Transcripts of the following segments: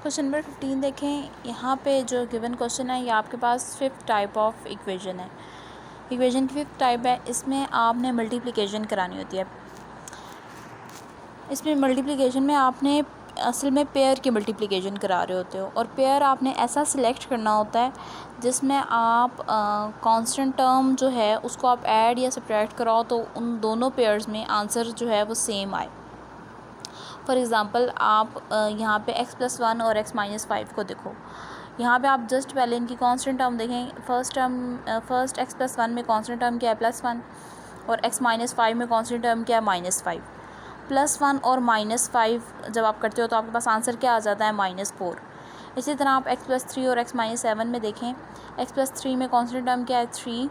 Question number 15 देखें। यहाँ पे जो गिवन क्वेश्चन है ये आपके पास फिफ्थ टाइप ऑफ इक्वेशन है। इक्वेशन की फिफ्थ टाइप है, इसमें आपने मल्टीप्लिकेशन करानी होती है। इसमें मल्टीप्लिकेशन में आपने असल में पेयर की मल्टीप्लिकेशन करा रहे होते हो, और पेयर आपने ऐसा सिलेक्ट करना होता है जिसमें आप कांस्टेंट टर्म जो है उसको आप ऐड या सब्ट्रैक्ट कराओ तो उन दोनों पेयर्स में आंसर जो है वो सेम आए। फॉर एग्ज़ाम्पल आप यहाँ पे x+1 और x-5 को देखो। यहाँ पे आप जस्ट पहले इनकी कांस्टेंट टर्म देखें। फर्स्ट x+1 में कांस्टेंट टर्म क्या है +1, और x-5 में कांस्टेंट टर्म क्या है -5। +1 और -5 जब आप करते हो तो आपके पास आंसर क्या आ जाता है -4। इसी तरह आप x+3 और x-7 में देखें। x+3 में कांस्टेंट टर्म क्या है 3,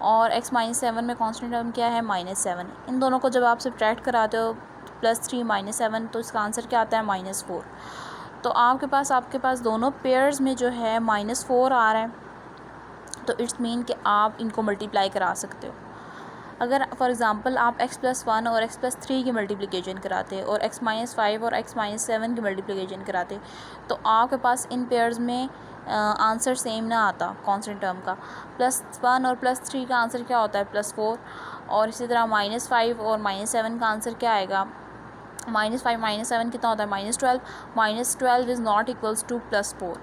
और x-7 में कांस्टेंट टर्म क्या है -7। इन दोनों को जब आप सब्ट्रैक्ट कराते हो +3 -7 तो इसका आंसर क्या आता है -4। तो आपके पास दोनों पेयर्स में जो है -4 आ रहा है, तो इट्स मीन कि आप इनको मल्टीप्लाई करा सकते हो। अगर फॉर एग्ज़ाम्पल आप x+1 और x+3 की मल्टीप्लिकेशन कराते और x-5 और x-7 की मल्टीप्लिकेशन कराते तो आपके पास इन पेयर्स में आंसर सेम ना आता कांस्टेंट टर्म का। +1 और +3 का आंसर क्या होता है +4, और इसी तरह -5 और -7 का आंसर क्या आएगा -5 -7 कितना होता है -12। -12 इज़ नॉट इक्वल्स टू +4।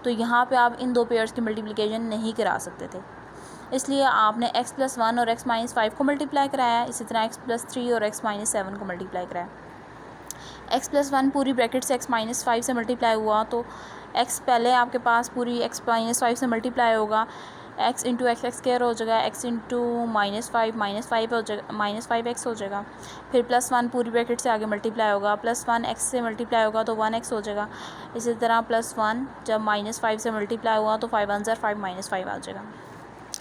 तो यहाँ पे आप इन दो पेयर्स की मल्टीप्लिकेशन नहीं करा सकते थे, इसलिए आपने x+1 और x-5 को मल्टीप्लाई कराया, इसी तरह x+3 और x-7 को मल्टीप्लाई कराया। x+1 पूरी ब्रैकेट से x-5 से मल्टीप्लाई हुआ तो x पहले आपके पास पूरी x-5 से मल्टीप्लाई होगा। x इंटू x² हो जाएगा, x इंटू -5 हो जाएगा, -5x हो जाएगा। फिर +1 पूरी ब्रैकेट से आगे मल्टीप्लाई होगा, +1 x से मल्टीप्लाई होगा तो 1x हो जाएगा। इसी तरह +1 जब -5 से मल्टीप्लाई हुआ तो 5 1 5 -5 आ जाएगा।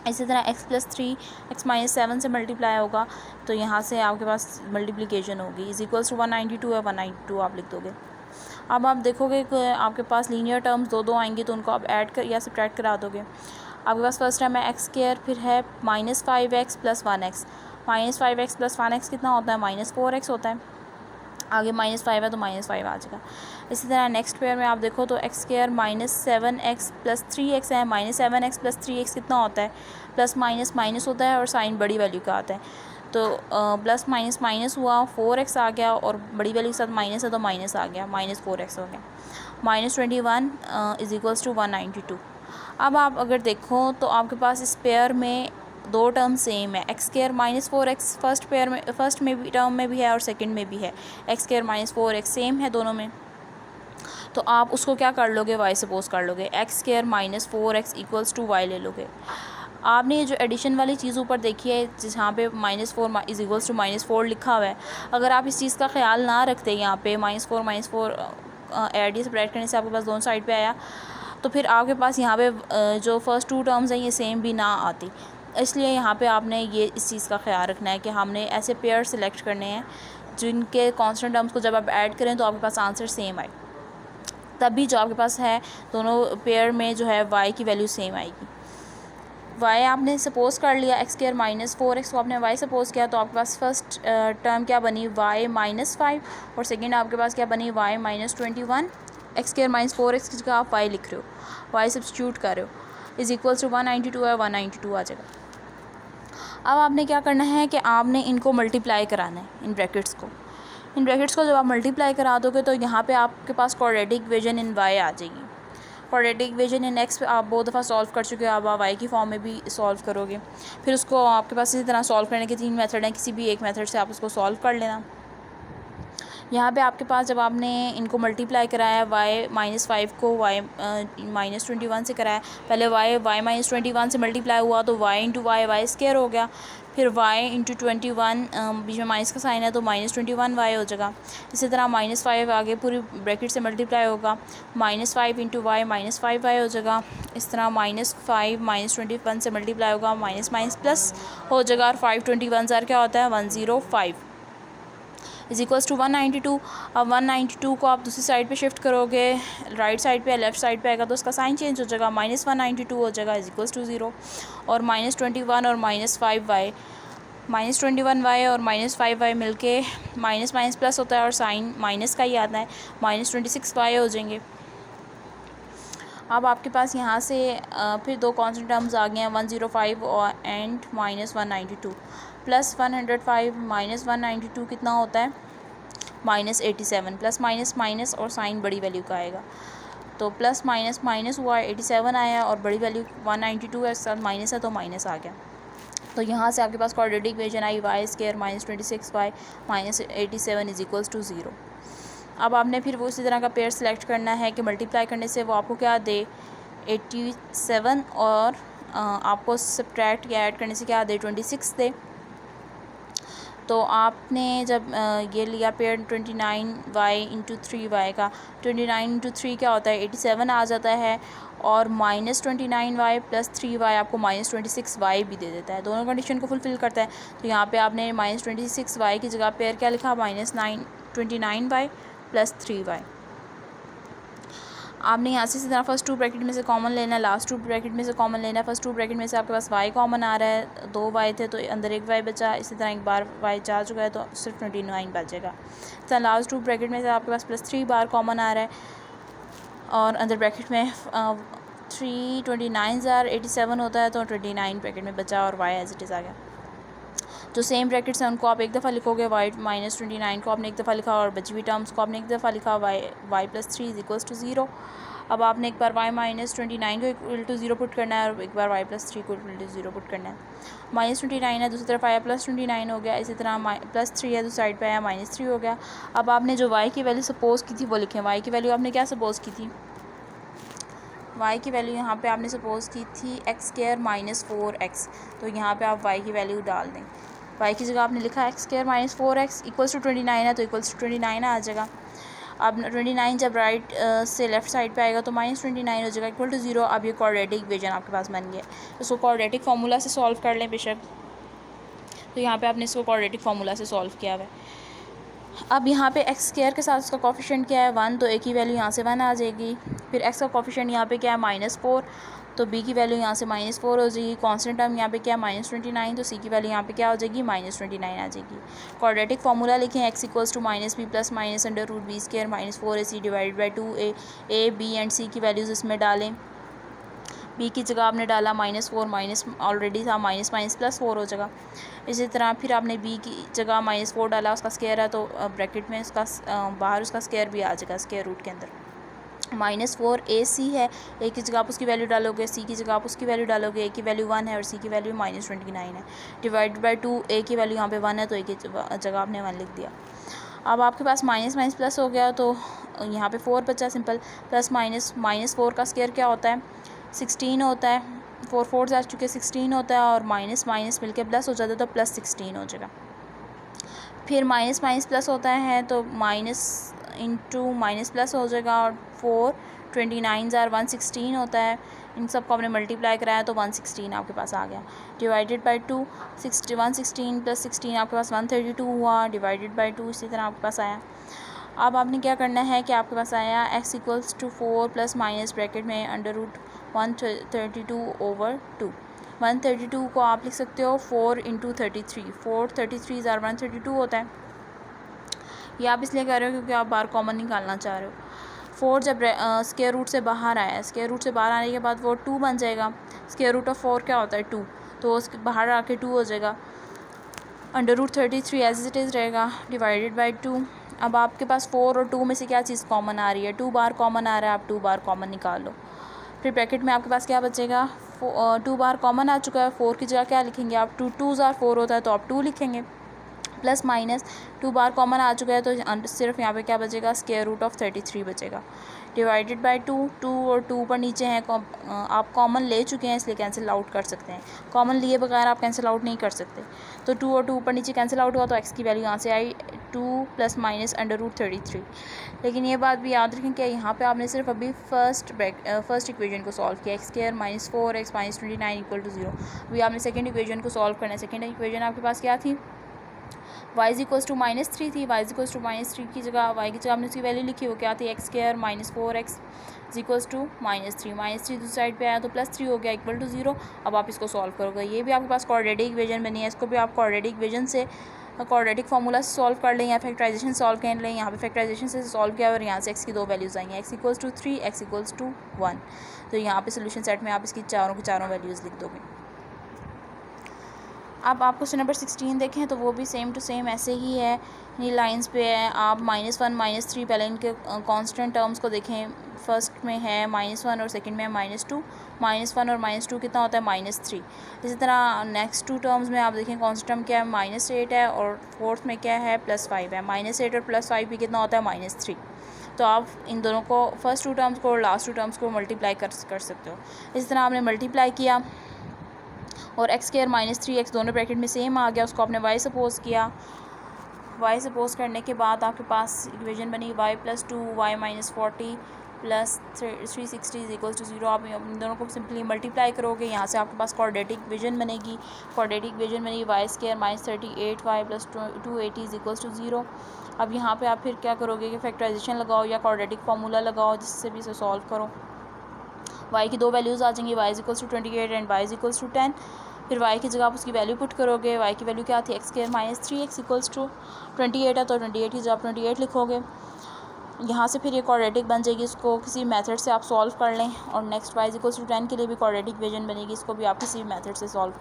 इसी तरह x+3 x-7 से मल्टीप्लाई होगा तो यहाँ से आपके पास मल्टीप्लिकेशन होगी = 192 है, 192 आप लिख दोगे। अब आप देखोगे कि आपके पास लीनियर टर्म्स दो आएंगी तो उनको आप ऐड कर या सब्ट्रैक्ट करा दोगे। आपके पास फर्स्ट टर्म है x², फिर है -5x + 1x। -5x + 1x कितना होता है -4x होता है। आगे -5 है तो -5 आ जाएगा। इसी तरह नेक्स्ट पेयर में आप देखो तो x² -7x + 3x है। -7x + 3x कितना होता है प्लस माइनस माइनस होता है और साइन बड़ी वैल्यू का आता है, तो प्लस माइनस माइनस हुआ 4x आ गया, और बड़ी वैल्यू के साथ माइनस है तो माइनस आ गया, -4x हो गया। -21 = 192। अब आप अगर देखो तो आपके पास इस पेयर में दो टर्म सेम है। x² -4x फर्स्ट में भी टर्म में भी है और सेकंड में भी है। x² -4x सेम है दोनों में, तो आप उसको क्या कर लोगे y सपोज कर लोगे। x² -4x = y ले लोगे। आपने ये जो एडिशन वाली चीज़ ऊपर देखी है जहाँ पे -4 = -4 लिखा हुआ है, अगर आप इस चीज़ का ख्याल ना रखते यहाँ पे -4 ऐड या सब्ट्रैक्ट करने से आपके पास दोनों साइड पे आया, तो फिर आपके पास यहाँ पे जो फर्स्ट टू टर्म्स हैं ये सेम भी ना आती। इसलिए यहाँ पे आपने ये इस चीज़ का ख्याल रखना है कि हमने ऐसे पेयर सेलेक्ट करने हैं जिनके कांस्टेंट टर्म्स को जब आप ऐड करें तो आपके पास आंसर सेम आए, तभी जो आपके पास है दोनों पेयर में जो है y की वैल्यू सेम आएगी। y आपने सपोज़ कर लिया x² -4x को आपने y सपोज़ किया, तो आपके पास फर्स्ट टर्म क्या बनी y -5, और सेकंड आपके पास क्या बनी y -21। x² -4x की जगह आप y लिख रहे हो, y सब्स्टिट्यूट कर रहे हो, = 192 है, 192 आ जाएगा। अब आपने क्या करना है कि आपने इनको मल्टीप्लाई कराना है इन ब्रैकेट्स को जब आप मल्टीप्लाई करा दोगे तो यहाँ पे आपके पास क्वाड्रेटिक इक्वेशन इन y आ जाएगी। क्वाड्रेटिक इक्वेशन इन x आप बहुत दफ़ा सॉल्व कर चुके हो, अब आप y की फॉर्म में भी सॉल्व करोगे। फिर उसको आपके पास इसी तरह सॉल्व करने के 3 मेथड हैं, किसी भी एक मेथड से आप उसको सॉल्व कर लेना। यहाँ पे आपके पास जब आपने इनको मल्टीप्लाई कराया y -5 को y -21 से कराया, पहले y -21 से मल्टीप्लाई हुआ तो y इंटू y² हो गया, फिर y इंटू 21 बीच में माइनस का साइन है तो -21y हो जाएगा। इसी तरह -5 आगे पूरी ब्रैकेट से मल्टीप्लाई होगा, -5 इंटू y -5y हो जाएगा। इस तरह -5 -21 से मल्टीप्लाई होगा, माइनस माइनस प्लस हो जाएगा, और 5 21 ज़ार क्या होता है 105 = 192। अब 192 को आप दूसरी साइड पे शिफ्ट करोगे, राइट साइड पे लेफ़्ट साइड पे आएगा तो उसका साइन चेंज हो जाएगा, -192 हो जाएगा = 0, और -21 और -5y -21y और -5y मिलके माइनस माइनस प्लस होता है और साइन माइनस का ही आता है, -26y हो जाएंगे। अब आपके पास यहाँ से फिर दो कांस्टेंट टर्म्स आ गए हैं 105 और एंड -192 प्लस 105 माइनस 192 कितना होता है -87 प्लस माइनस माइनस और साइन बड़ी वैल्यू का आएगा तो प्लस माइनस माइनस हुआ 87 आया और बड़ी वैल्यू 192 है साथ माइनस है तो माइनस आ गया। तो यहाँ से आपके पास क्वाड्रेटिक इक्वेशन आई y² -26y -87 is equals to 0। अब आपने फिर वो इसी तरह का पेयर सेलेक्ट करना है कि मल्टीप्लाई करने से वो आपको क्या दे 87 और आपको सब्ट्रैक्ट या ऐड करने से क्या दे 26 दे। तो आपने जब ये लिया पेयर 29y इंटू 3y का 29 इंटू 3 क्या होता है 87 आ जाता है और -29y प्लस 3y आपको -26y भी दे देता है, दोनों कंडीशन को फुलफ़िल करता है। तो यहाँ पे आपने -26y की जगह पेयर क्या लिखा -29y प्लस 3y। आपने यहाँ से इसी तरह फर्स्ट टू ब्रैकेट में से कॉमन लेना है, लास्ट टू ब्रैकेट में से कॉमन लेना है। फर्स्ट टू ब्रैकेट में से आपके पास y कॉमन आ रहा है, 2 y थे तो अंदर एक y बचा, इसी तरह एक बार y जा चुका है तो सिर्फ 29 बचेगा। तो लास्ट टू ब्रैकेट में से आपके पास प्लस 3 बार कॉमन आ रहा है और अंदर ब्रैकेट में 329 होता है तो 29 ब्रैकेट में बचा और y एज इट इज़ आ गया। जो सेम ब्रैकेट्स हैं उनको आप एक दफ़ा लिखोगे, y -29 को आपने एक दफ़ा लिखा और बची हुई टर्म्स को आपने एक दफ़ा लिखा, y plus 3 is equals to 0। अब आपने एक बार y -29 को इक्वल टू 0 पुट करना है और एक बार y प्लस 3 को इक्वल टू 0 पुट करना है। -29 है दूसरी तरफ आया +29 हो गया, इसी तरह +3 है दूसरी साइड पे आया -3 हो गया। अब आपने जो y की वैल्यू सपोज़ की थी वो लिखें। y की वैल्यू आपने क्या सपोज़ की थी, y की वैल्यू यहाँ पे आपने सपोज़ की थी x² -4x, तो यहाँ पे आप y की वैल्यू डाल दें। y की जगह आपने लिखा x² -4x इक्वल्स टू 29 है तो इक्वल्स टू 29 आ जाएगा। अब 29 जब राइट से लेफ़्ट साइड पे आएगा तो -29 हो जाएगा इक्वल टू 0। अब ये क्वाड्रेटिक इक्वेशन आपके पास बन गया। इसको क्वाड्रेटिक फार्मूला से सॉल्व कर लें बेशक, तो यहाँ पे आपने इसको क्वाड्रेटिक फार्मूला से सॉल्व किया हुआ है। अब यहाँ पे x² के साथ उसका कोफिशिएंट क्या है 1, तो a की वैल्यू यहाँ से 1 आ जाएगी। फिर x का कोफिशिएंट यहाँ पे क्या है -4, तो b की वैल्यू यहाँ से -4 हो जाएगी। कांस्टेंट टर्म यहाँ पे क्या है -29, तो c की वैल्यू यहाँ पे क्या हो जाएगी -29 आ जाएगी। क्वाड्रेटिक फार्मूला लिखें x equals to -b plus minus √b² -4ac divided by 2a। a b and c की वैल्यूज़ इसमें डालें। b की जगह आपने डाला -4, माइनस ऑलरेडी था माइनस माइनस +4 हो जाएगा। इसी तरह फिर आपने b की जगह -4 डाला, उसका स्क्वायर है तो ब्रैकेट में उसका बाहर उसका स्क्वायर भी आ जाएगा स्क्वायर रूट के अंदर। -4ac है, a की जगह आप उसकी वैल्यू डालोगे, c की जगह आप उसकी वैल्यू डालोगे। a की वैल्यू 1 है और c की वैल्यू -29 है डिवाइडेड बाई 2। a की वैल्यू यहाँ पे 1 है तो a की जगह आपने 1 लिख दिया। अब आपके पास माइनस माइनस प्लस हो गया तो यहाँ पे 4 बचा सिंपल, प्लस माइनस -4 का स्क्वायर क्या होता है 16 होता है, 4 4 जा चुके 16 होता है और माइनस माइनस मिलके प्लस हो जाता है तो +16 हो जाएगा। फिर माइनस माइनस प्लस होता है तो माइनस इंटू माइनस प्लस हो जाएगा और 4 29 116 होता है। इन सब को आपने मल्टीप्लाई कराया तो 116 आपके पास आ गया डिवाइडेड बाई 2। 116 प्लस 16 आपके पास 132 हुआ डिवाइडेड बाई 2, इसी तरह आपके पास आया। अब आपने क्या करना है कि आपके पास आया x equals to 4 plus minus bracket में √132/2। 132 को आप लिख सकते हो 4 इंटू 33, 4 33 132 होता है। ये आप इसलिए कह रहे हो क्योंकि आप बाहर कॉमन निकालना चाह रहे हो। 4 जब स्क्वायर रूट से बाहर आया, स्क्वायर रूट से बाहर आने के बाद वो 2 बन जाएगा। स्क्वायर रूट ऑफ 4 क्या होता है 2, तो उसके बाहर आके 2 हो जाएगा। √33 एज इट इज़ रहेगा डिवाइडेड बाई 2। अब आपके पास 4 और 2 में से क्या चीज़ कॉमन आ रही है, 2 बार कॉमन आ रहा है, आप 2 बार कॉमन निकाल लो। फिर ब्रैकेट में आपके पास क्या बचेगा, 2 बार कॉमन आ चुका है, 4 की जगह क्या लिखेंगे आप 2 2 4 होता है तो आप 2 लिखेंगे, प्लस माइनस 2 बार कॉमन आ चुका है तो सिर्फ यहाँ पे क्या बचेगा स्क्वायर रूट ऑफ 33 बचेगा डिवाइडेड बाई 2। 2 और 2 पर नीचे हैं, आप कॉमन ले चुके हैं इसलिए कैंसिल आउट कर सकते हैं। कॉमन लिए बगैर आप कैंसिल आउट नहीं कर सकते, तो 2 और 2 पर नीचे कैंसिल आउट हुआ तो x की वैल्यू यहाँ से आई 2 प्लस माइनस √33। लेकिन ये बात भी याद रखें कि यहाँ पे आपने सिर्फ अभी फर्स्ट इक्वेशन को सॉल्व किया, x² -4x -29 इक्वल टू 0। अभी आपने सेकेंड इक्वेशन को सॉल्व करना है। सेकेंड इक्वेशन आपके पास क्या थी, y इक्वल्स टू -3 थी। y इक्वल्स टू -3 की जगह y की जगह आपने उसकी वैल्यू लिखी, वो क्या थी x² -4x इक्वल्स टू -3। -3 दूसरी साइड पे आया तो +3 हो गया इक्वल टू 0। अब आप इसको सॉल्व करोगे, ये भी आपके पास क्वाड्रेटिक इक्वेशन बनी है, इसको भी आप क्वाड्रेटिक इक्वेशन से क्वाड्रेटिक फार्मूला से सॉल्व कर लें या फैक्टराइजेशन सॉल्व कर लें। यहाँ पे फैक्टराइजेशन से सॉल्व किया और यहाँ से x की 2 वैल्यूज़ आएंगी, x = 3, x = 1। तो यहाँ पे सोल्यूशन सेट में आप इसकी चारों की चारों वैल्यूज़ लिख दोगे। अब आप क्वेश्चन नंबर 16 देखें तो वो भी सेम टू सेम ऐसे ही है, ये लाइंस पे है। आप -1 -3 पहले इनके कांस्टेंट टर्म्स को देखें। फर्स्ट में है -1 और सेकंड में है -2। -1 और -2 कितना होता है -3। इसी तरह नेक्स्ट 2 टर्म्स में आप देखें कांस्टेंट टर्म क्या है -8 है और फोर्थ में क्या है +5 है। -8 और +5 भी कितना होता है -3। तो आप इन दोनों को फर्स्ट 2 टर्म्स को और लास्ट 2 टर्म्स को मल्टीप्लाई कर सकते हो। इस तरह आपने मल्टीप्लाई किया और x² -3x दोनों ब्रैकेट में सेम आ गया, उसको आपने y सपोज किया। y सपोज करने के बाद आपके पास इक्वेशन बनी y + 2 y - 40 + 360 = 0। आप इन दोनों को सिंपली मल्टीप्लाई करोगे, यहाँ से आपके पास क्वाड्रेटिक इक्वेशन बनेगी। क्वाड्रेटिक इक्वेशन बनी y² -38y + 280 = 0। अब यहाँ पे आप फिर क्या करोगे कि फैक्टराइजेशन लगाओ या क्वाड्रेटिक फार्मूला लगाओ, जिससे भी इसे सॉल्व करो। y की 2 वैल्यूज़ आ जाएंगी, y = 28 एंड y = 10। फिर y की जगह आप उसकी वैल्यू पुट करोगे। y की वैल्यू क्या थी, x² -3x = 28 है, तो 28 की जगह आप 28 लिखोगे। यहाँ से फिर ये क्वाड्रेटिक बन जाएगी, इसको किसी मेथड से आप सॉल्व कर लें। और नेक्स्ट y = 10 के लिए भी क्वाड्रेटिक इक्वेशन बनेगी, इसको भी आप किसी मेथड से सॉल्व कर